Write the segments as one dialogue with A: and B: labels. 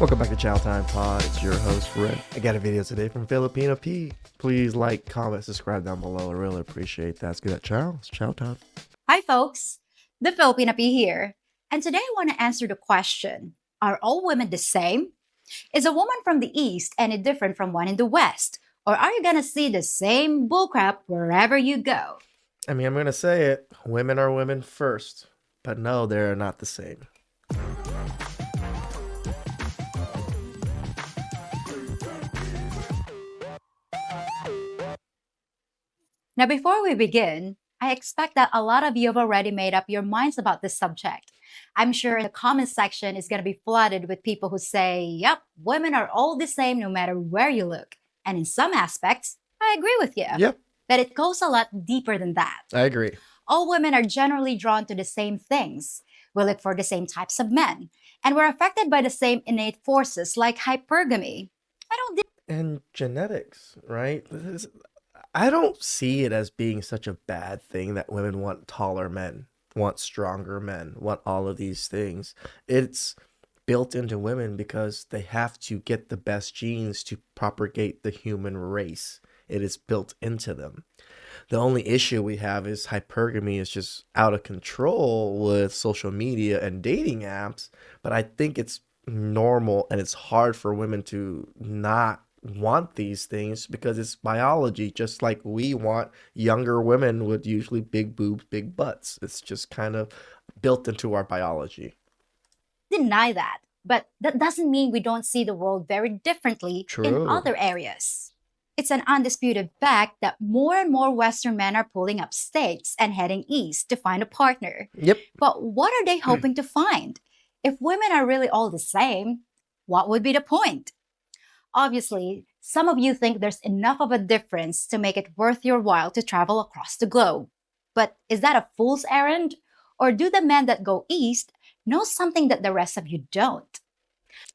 A: Welcome back to Chow Time Pod. It's your host, Red. I got a video today from Filipina P. Please like, comment, subscribe down below. I really appreciate that. It's good at Chow. It's Chow Time.
B: Hi, folks. The Filipina P here. And today I want to answer the question, are all women the same? Is a woman from the East any different from one in the West? Or are you going to see the same bullcrap wherever you go?
A: I'm going to say it. Women are women first. But no, they're not the same.
B: Now, before we begin, I expect that a lot of you have already made up your minds about this subject. I'm sure the comment section is going to be flooded with people who say, yep, women are all the same no matter where you look. And in some aspects, I agree with you.
A: Yep.
B: But it goes a lot deeper than that.
A: I agree.
B: All women are generally drawn to the same things. We look for the same types of men. And we're affected by the same innate forces like hypergamy.
A: And genetics, right? I don't see it as being such a bad thing that women want taller men, want stronger men, want all of these things. It's built into women because they have to get the best genes to propagate the human race. It is built into them. The only issue we have is hypergamy is just out of control with social media and dating apps. But I think it's normal and it's hard for women to not want these things because it's biology, just like we want younger women with usually big boobs, big butts. It's just kind of built into our biology.
B: Deny that, but that doesn't mean we don't see the world very differently in other areas. It's an undisputed fact that more and more Western men are pulling up stakes and heading east to find a partner.
A: Yep.
B: But what are they hoping to find? If women are really all the same, what would be the point? Obviously, some of you think there's enough of a difference to make it worth your while to travel across the globe. But is that a fool's errand? Or do the men that go east know something that the rest of you don't?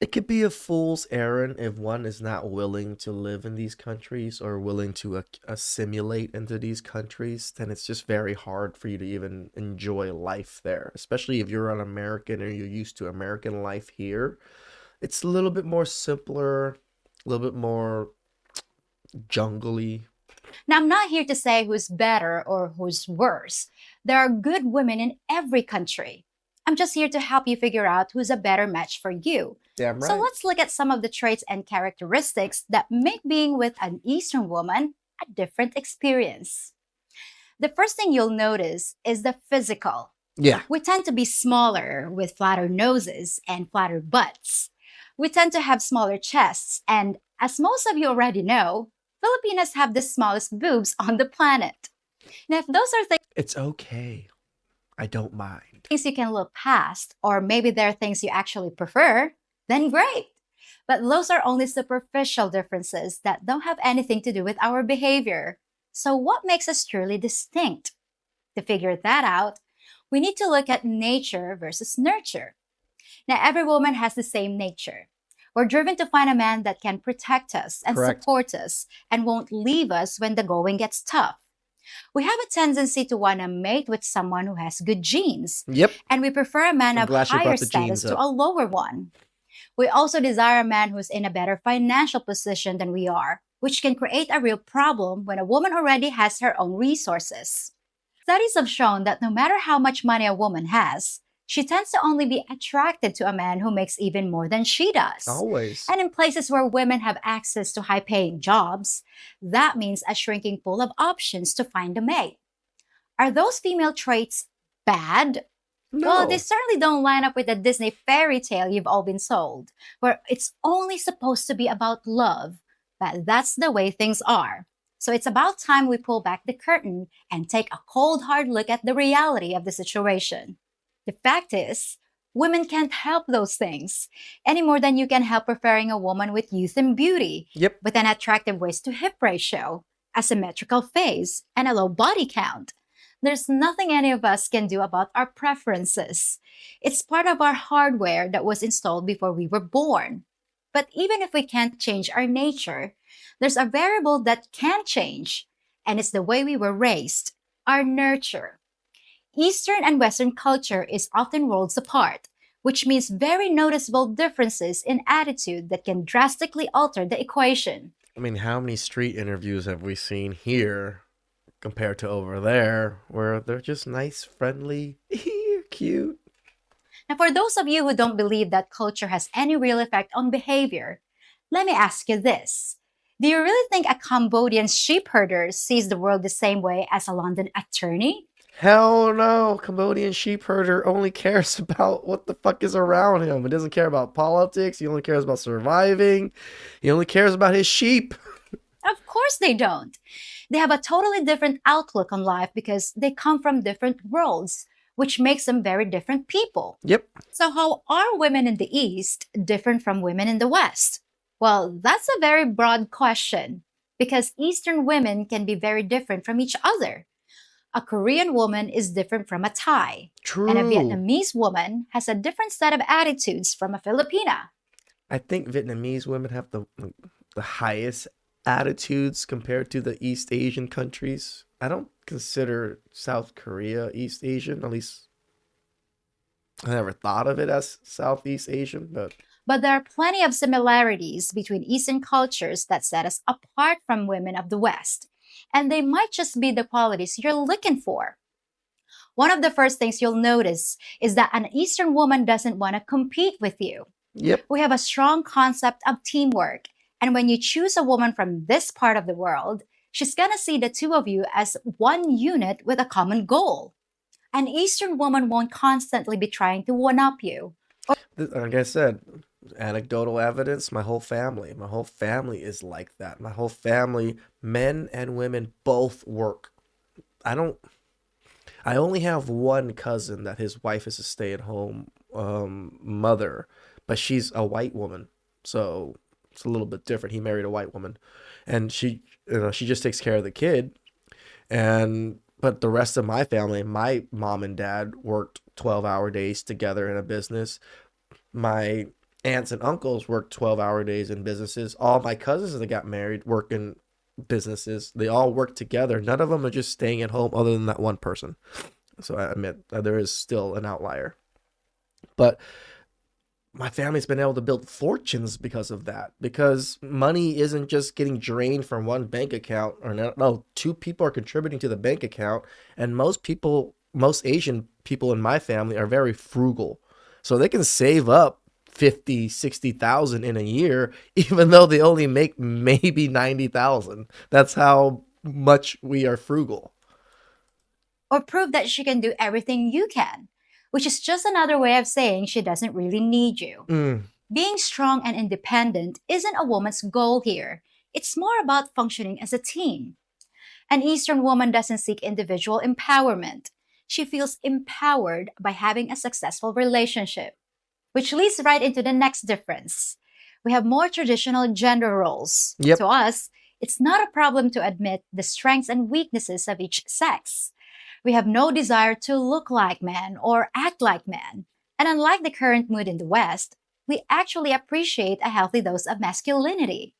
A: It could be a fool's errand if one is not willing to live in these countries or willing to assimilate into these countries. Then it's just very hard for you to even enjoy life there, especially if you're an American or you're used to American life here. It's a little bit more simpler, a little bit more jungly.
B: Now, I'm not here to say who's better or who's worse. There are good women in every country. I'm just here to help you figure out who's a better match for you.
A: Damn right.
B: So let's look at some of the traits and characteristics that make being with an Eastern woman a different experience. The first thing you'll notice is the physical.
A: Yeah.
B: We tend to be smaller with flatter noses and flatter butts. We tend to have smaller chests, and as most of you already know, Filipinas have the smallest boobs on the planet. Now, if those are
A: It's okay. I don't mind.
B: things you can look past, or maybe there are things you actually prefer, then great. But those are only superficial differences that don't have anything to do with our behavior. So what makes us truly distinct? To figure that out, we need to look at nature versus nurture. Now, every woman has the same nature. We're driven to find a man that can protect us and
A: Correct.
B: support us and won't leave us when the going gets tough. We have a tendency to want to mate with someone who has good genes.
A: Yep.
B: And we prefer a man
A: I'm
B: of
A: glad you
B: higher
A: brought the
B: status
A: genes
B: to
A: up.
B: a lower one. We also desire a man who's in a better financial position than we are, which can create a real problem when a woman already has her own resources. Studies have shown that no matter how much money a woman has, she tends to only be attracted to a man who makes even more than she does.
A: Always.
B: And in places where women have access to high-paying jobs, that means a shrinking pool of options to find a mate. Are those female traits bad?
A: No.
B: Well, they certainly don't line up with the Disney fairy tale you've all been sold, where it's only supposed to be about love, but that's the way things are. So it's about time we pull back the curtain and take a cold, hard look at the reality of the situation. The fact is, women can't help those things any more than you can help preferring a woman with youth and beauty,
A: Yep.
B: with an attractive waist-to-hip ratio, a symmetrical face, and a low body count. There's nothing any of us can do about our preferences. It's part of our hardware that was installed before we were born. But even if we can't change our nature, there's a variable that can change, and it's the way we were raised, our nurture. Eastern and Western culture is often worlds apart, which means very noticeable differences in attitude that can drastically alter the equation.
A: I mean, how many street interviews have we seen here compared to over there where they're just nice, friendly, cute?
B: Now, for those of you who don't believe that culture has any real effect on behavior, let me ask you this. Do you really think a Cambodian sheep herder sees the world the same way as a London attorney?
A: Hell no. Cambodian sheep herder only cares about what the fuck is around him. He doesn't care about politics. He only cares about surviving. He only cares about his sheep.
B: Of course they don't. They have a totally different outlook on life because they come from different worlds, which makes them very different people.
A: Yep.
B: So, how are women in the East different from women in the West? Well, that's a very broad question because Eastern women can be very different from each other. A Korean woman is different from a Thai, and a
A: True.
B: Vietnamese woman has a different set of attitudes from a Filipina.
A: I think Vietnamese women have the highest attitudes compared to the East Asian countries. I don't consider South Korea East Asian. At least I never thought of it as Southeast Asian, but
B: But there are plenty of similarities between Eastern cultures that set us apart from women of the West. And they might just be the qualities you're looking for. One of the first things you'll notice is that an Eastern woman doesn't want to compete with you.
A: yep.
B: We have a strong concept of teamwork. And when you choose a woman from this part of the world, she's going to see the two of you as one unit with a common goal. An Eastern woman won't constantly be trying to one up you.
A: Like I said, anecdotal evidence, my whole family is like that. My whole family, men and women, both work. I don't I only have one cousin that his wife is a stay-at-home mother, but she's a white woman, so it's a little bit different. He married a white woman, and she just takes care of the kid. And but the rest of my family, my mom and dad worked 12-hour days together in a business. My aunts and uncles worked 12-hour days in businesses. All my cousins that got married work in businesses. They all work together. None of them are just staying at home other than that one person. So I admit that there is still an outlier. But my family's been able to build fortunes because of that. Because money isn't just getting drained from one bank account or no, two people are contributing to the bank account. And most Asian people in my family are very frugal. So they can save up 50, 60,000 in a year, even though they only make maybe 90,000. That's how much we are frugal.
B: Or prove that she can do everything you can, which is just another way of saying she doesn't really need you.
A: Mm,
B: Being strong and independent isn't a woman's goal here. It's more about functioning as a team. An Eastern woman doesn't seek individual empowerment. She feels empowered by having a successful relationship, which leads right into the next difference. We have more traditional gender roles.
A: yep.
B: To us, it's not a problem to admit the strengths and weaknesses of each sex. We have no desire to look like men or act like men. And unlike the current mood in the West, we actually appreciate a healthy dose of masculinity.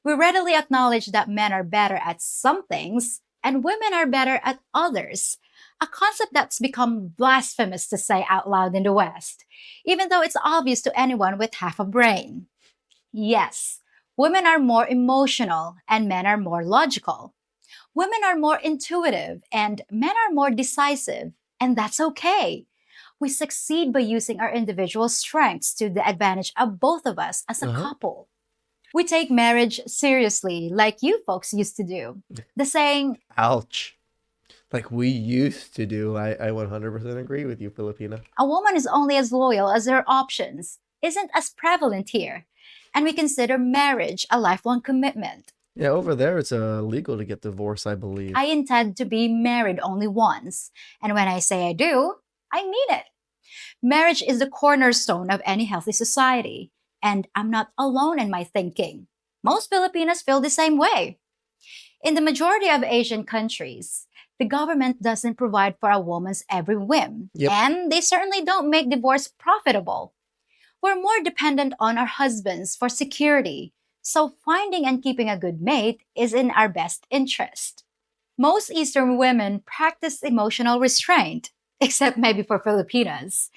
B: We readily acknowledge that men are better at some things and women are better at others, a concept that's become blasphemous to say out loud in the West, even though it's obvious to anyone with half a brain. Yes, women are more emotional and men are more logical. Women are more intuitive and men are more decisive, and that's okay. We succeed by using our individual strengths to the advantage of both of us as a
A: Uh-huh.
B: couple. We take marriage seriously, like you folks used to do. The saying,
A: Ouch. Like we used to do. I 100% agree with you, Filipina.
B: a woman is only as loyal as her options, isn't as prevalent here. And we consider marriage a lifelong commitment.
A: Yeah, over there it's illegal to get divorced, I
B: I
A: believe.
B: intend to be married only once. And when I say I do, I mean it. Marriage is the cornerstone of any healthy society. And I'm not alone in my thinking. Most Filipinos feel the same way. In the majority of Asian countries, the government doesn't provide for a woman's every whim,
A: Yep.
B: and they certainly don't make divorce profitable. We're more dependent on our husbands for security, so finding and keeping a good mate is in our best interest. Most Eastern women practice emotional restraint, except maybe for Filipinas.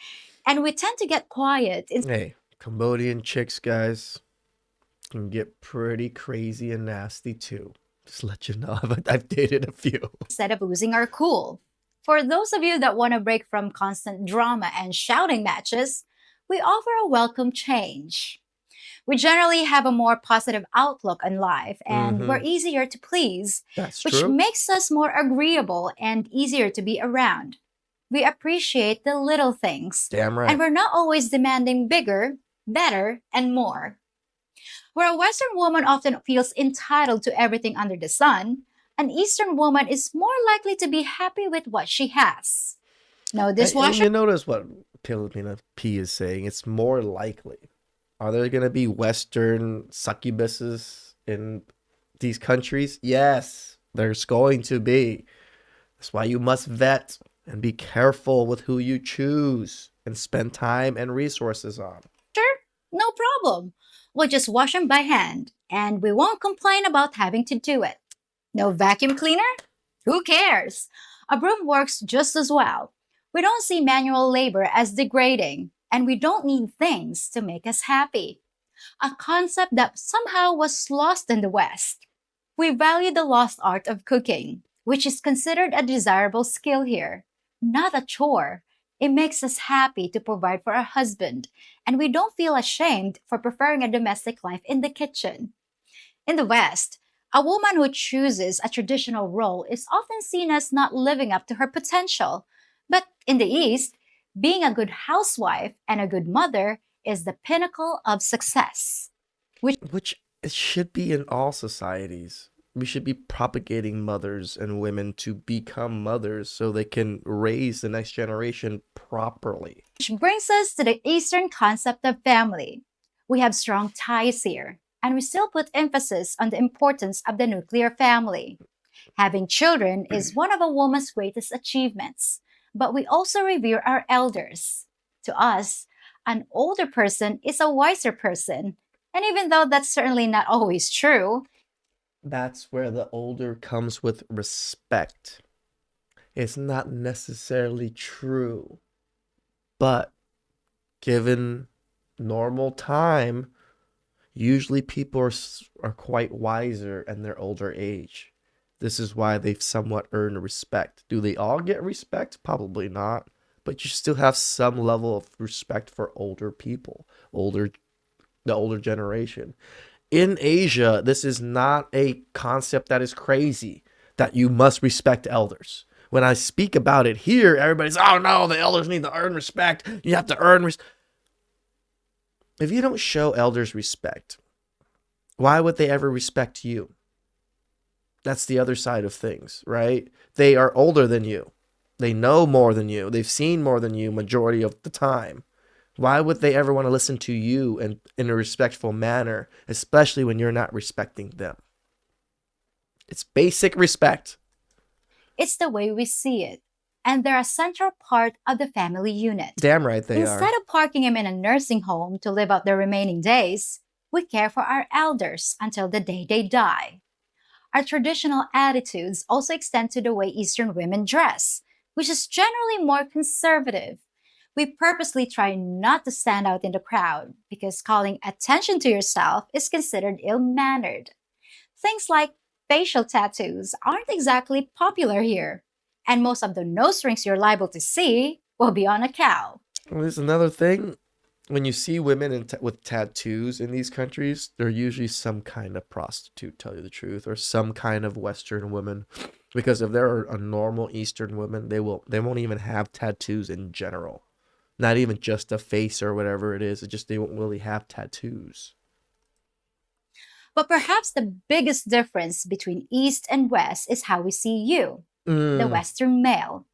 B: And we tend to get quiet
A: Hey, Cambodian chicks, guys, can get pretty crazy and nasty too. Just let you know, I've dated a few.
B: instead of losing our cool. For those of you that want to break from constant drama and shouting matches, we offer a welcome change. We generally have a more positive outlook on life and we're
A: Mm-hmm.
B: easier to please,
A: That's
B: which
A: true.
B: makes us more agreeable and easier to be around. We appreciate the little things,
A: Damn
B: and
A: right.
B: we're not always demanding bigger, better, and more. Where a Western woman often feels entitled to everything under the sun, an Eastern woman is more likely to be happy with what she has. No
A: And
B: dishwasher?
A: you notice what Filipina P is saying. It's more likely. Are there going to be Western succubuses in these countries? Yes, there's going to be. That's why you must vet and be careful with who you choose and spend time and resources on.
B: Sure, no problem. We'll just wash them by hand, and we won't complain about having to do it. No vacuum cleaner? Who cares? A broom works just as well. We don't see manual labor as degrading, and we don't need things to make us happy. A concept that somehow was lost in the West. We value the lost art of cooking, which is considered a desirable skill here, not a chore. It makes us happy to provide for our husband, and we don't feel ashamed for preferring a domestic life in the kitchen. In the West, a woman who chooses a traditional role is often seen as not living up to her potential. But in the East, being a good housewife and a good mother is the pinnacle of success. Which
A: Which it should be in all societies. We should be propagating mothers and women to become mothers so they can raise the next generation properly.
B: brings us to the Eastern concept of family. We have strong ties here, and we still put emphasis on the importance of the nuclear family. Having children is one of a woman's greatest achievements, but we also revere our elders. To us, an older person is a wiser person, and even though that's certainly not always true,
A: That's where the older comes with respect. It's not necessarily true, but given normal time, usually people are quite wiser in their older age. This is why they've somewhat earned respect. Do they all get respect? Probably not. But you still have some level of respect for older people, older the older generation. In Asia, this is not a concept that is crazy that you must respect elders. When I speak about it here, everybody's, oh no, the elders need to earn respect. You have to earn respect. If you don't show elders respect, why would they ever respect you? That's the other side of things, right? They are older than you. They know more than you. They've seen more than you majority of the time. Why would they ever want to listen to you in a respectful manner, especially when you're not respecting them? It's basic respect.
B: it's the way we see it. And they're a central part of the family unit.
A: Damn right they
B: Instead
A: are.
B: of parking him in a nursing home to live out their remaining days, we care for our elders until the day they die. Our traditional attitudes also extend to the way Eastern women dress, which is generally more conservative. We purposely try not to stand out in the crowd because calling attention to yourself is considered ill mannered. Things like facial tattoos aren't exactly popular here, and most of the nose rings you're liable to see will be on a cow.
A: Well, there's another thing. When you see women with tattoos in these countries, they're usually some kind of prostitute, tell you the truth, or some kind of Western woman. Because if they're a normal Eastern woman, they won't even have tattoos in general. Not even just a face or whatever it is. It's just they won't really have tattoos.
B: But perhaps the biggest difference between East and West is how we see you, the
A: Mm,
B: Western male.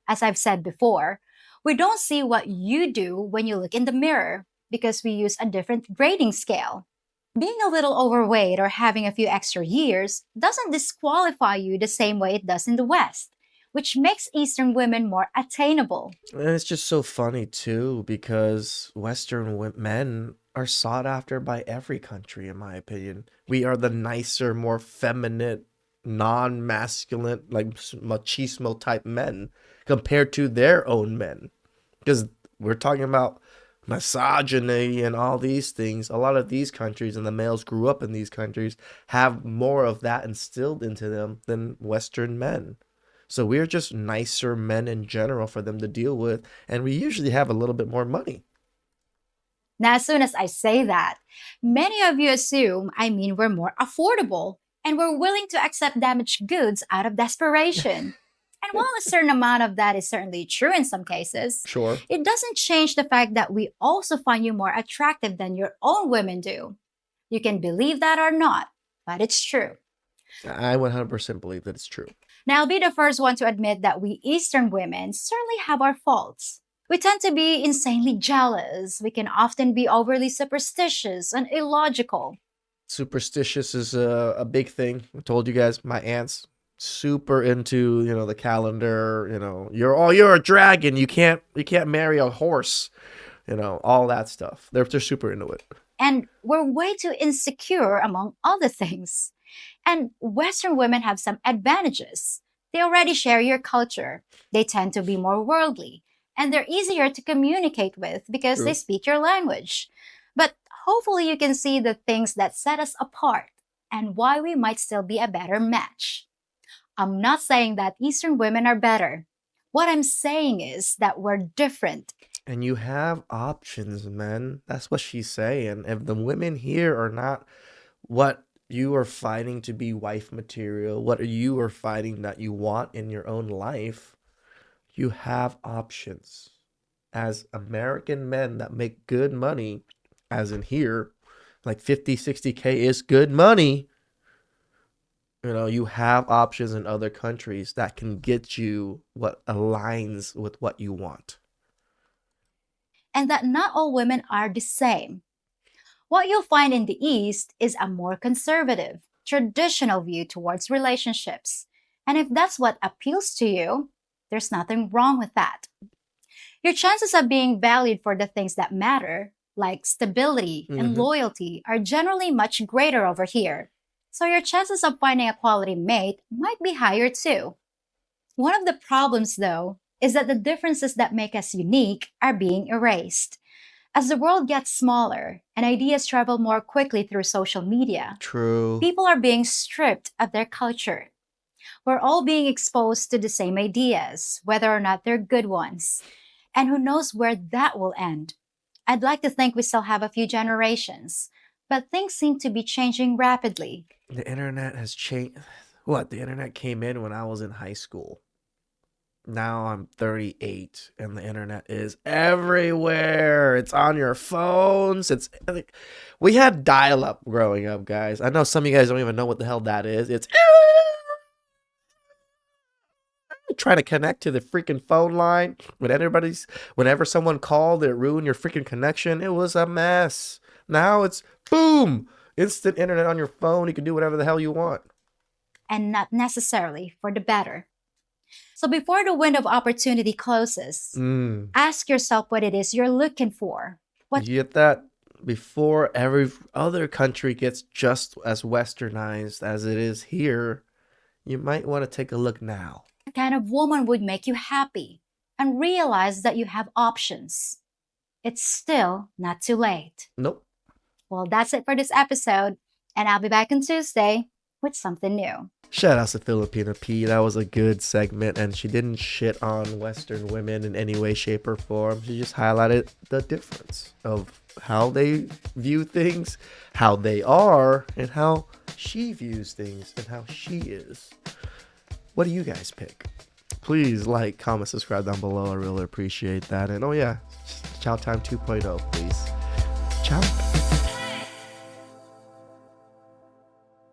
B: As I've said before, we don't see what you do when you look in the mirror because we use a different grading scale. Being a little overweight or having a few extra years doesn't disqualify you the same way it does in the West, which makes Eastern women more attainable.
A: and it's just so funny too because men are sought after by every country, in my opinion. We are the nicer, more feminine, non-masculine, like machismo type men compared to their own men. Because we're talking about misogyny and all these things. A lot of these countries and the males grew up in these countries have more of that instilled into them than Western men. So we're just nicer men in general for them to deal with, and we usually have a little bit more money.
B: Now, as soon as I say that, many of you assume I mean we're more affordable and we're willing to accept damaged goods out of desperation. And while a certain amount of that is certainly true in some cases,
A: Sure.
B: it doesn't change the fact that we also find you more attractive than your own women do. You can believe that or not, but it's true.
A: I 100% believe that it's true.
B: Now, I'll be the first one to admit that we Eastern women certainly have our faults. We tend to be insanely jealous. We can often be overly superstitious and illogical.
A: Superstitious is a big thing. I told you guys, my aunt's super into, the calendar, you're a dragon, you can't marry a horse, all that stuff. They're super into it.
B: And we're way too insecure, among other things. And Western women have some advantages. They already share your culture, they tend to be more worldly, and they're easier to communicate with because they
A: True.
B: speak your language. But hopefully, you can see the things that set us apart and why we might still be a better match. I'm not saying that Eastern women are better. What I'm saying is that we're different.
A: And you have options, man. That's what she's saying. If the women here are not what you are fighting to be wife material, what you are fighting that you want in your own life, you have options. As American men that make good money, as in here, like 50, 60K is good money. You have options in other countries that can get you what aligns with what you want.
B: And that not all women are the same. What you'll find in the East is a more conservative, traditional view towards relationships. And if that's what appeals to you, there's nothing wrong with that. Your chances of being valued for the things that matter, like stability and
A: Hmm.
B: loyalty, are generally much greater over here. So your chances of finding a quality mate might be higher too. One of the problems, though, is that the differences that make us unique are being erased. As the world gets smaller and ideas travel more quickly through social media,
A: True.
B: people are being stripped of their culture. We're all being exposed to the same ideas, whether or not they're good ones. And who knows where that will end? I'd like to think we still have a few generations, but things seem to be changing rapidly.
A: The internet has changed. What? The internet came in when I was in high school. Now I'm 38 and the internet is everywhere. It's on your phones. It's like we had dial up growing up, guys. I know some of you guys don't even know what the hell that is. It's trying to connect to the freaking phone line whenever someone called, it ruined your freaking connection. It was a mess. Now it's boom, instant internet on your phone. You can do whatever the hell you want.
B: And not necessarily for the better. So before the window of opportunity closes,
A: Mm.
B: ask yourself what it is you're looking for.
A: You
B: What
A: get that? Before every other country gets just as westernized as it is here, you might want to take a look now.
B: kind of woman would make you happy and realize that you have options. It's still not too late.
A: Nope.
B: Well, that's it for this episode, and I'll be back on Tuesday with something new.
A: Shout out to Filipina P. That was a good segment, and she didn't shit on Western women in any way, shape, or form. She just highlighted the difference of how they view things, how they are, and how she views things, and how she is. What do you guys pick? Please like, comment, subscribe down below. I really appreciate that. And oh yeah, Chow Time 2.0, please. Ciao.